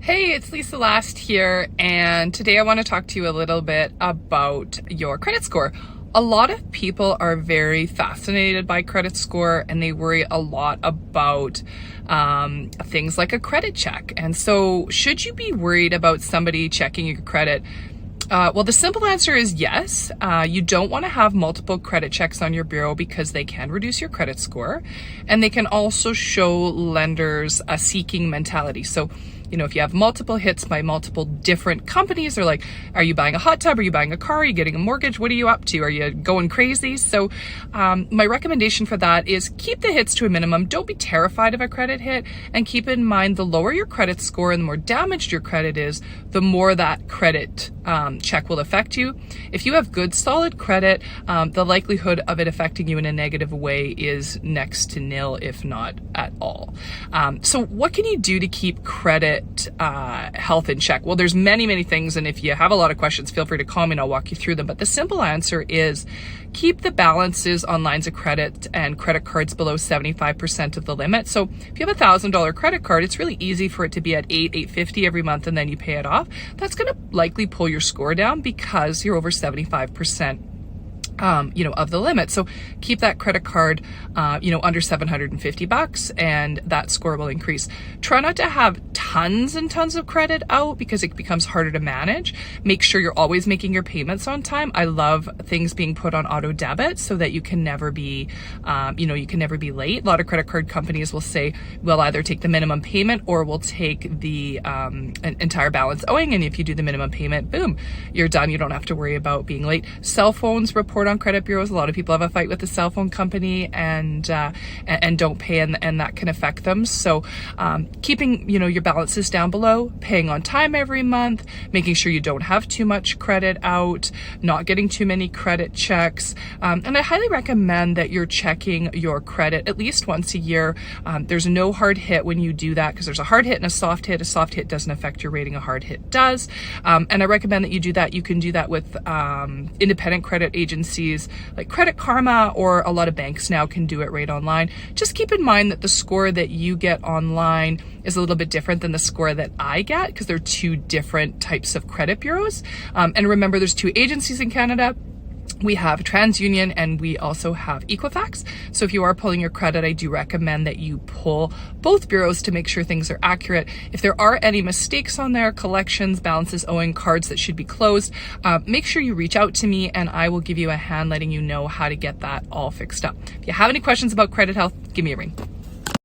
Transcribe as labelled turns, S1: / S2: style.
S1: Hey, it's Lisa Last here, and today I want to talk to you a little bit about your credit score. A lot of people are very fascinated by credit score and they worry a lot about things like a credit check. And so should you be worried about somebody checking your credit? Well, the simple answer is yes. You don't want to have multiple credit checks on your bureau because they can reduce your credit score, and they can also show lenders a seeking mentality. So, if you have multiple hits by multiple different companies, they're like, are you buying a hot tub? Are you buying a car? Are you getting a mortgage? What are you up to? Are you going crazy? So my recommendation for that is keep the hits to a minimum. Don't be terrified of a credit hit, and keep in mind the lower your credit score and the more damaged your credit is, the more that credit check will affect you. If you have good, solid credit, the likelihood of it affecting you in a negative way is next to nil, if not at all. So what can you do to keep credit health in check? Well, there's many things, and if you have a lot of questions, feel free to call me and I'll walk you through them. But the simple answer is keep the balances on lines of credit and credit cards below 75% of the limit. So if you have a $1,000 credit card, it's really easy for it to be at $850 every month, and then you pay it off. That's going to likely pull your score down because you're over 75% of the limit. So keep that credit card, under $750, and that score will increase. Try not to have tons and tons of credit out because it becomes harder to manage. Make sure you're always making your payments on time. I love things being put on auto debit so that you can never be, you can never be late. A lot of credit card companies will say, we'll either take the minimum payment or we'll take the entire balance owing. And if you do the minimum payment, boom, you're done. You don't have to worry about being late. Cell phones report on credit bureaus. A lot of people have a fight with the cell phone company and don't pay, and that can affect them. So keeping your balances down below, paying on time every month, making sure you don't have too much credit out, not getting too many credit checks, and I highly recommend that you're checking your credit at least once a year. There's no hard hit when you do that, because there's a hard hit and a soft hit. A soft hit doesn't affect your rating, a hard hit does, and I recommend that you do that. You can do that with independent credit agencies like Credit Karma, or a lot of banks now can do it right online. Just keep in mind that the score that you get online is a little bit different than the score that I get, because they're two different types of credit bureaus. And remember, there's two agencies in Canada. We have TransUnion and we also have Equifax. So if you are pulling your credit, I do recommend that you pull both bureaus to make sure things are accurate. If there are any mistakes on there, collections, balances owing, cards that should be closed, make sure you reach out to me and I will give you a hand letting you know how to get that all fixed up. If you have any questions about credit health, give me a ring.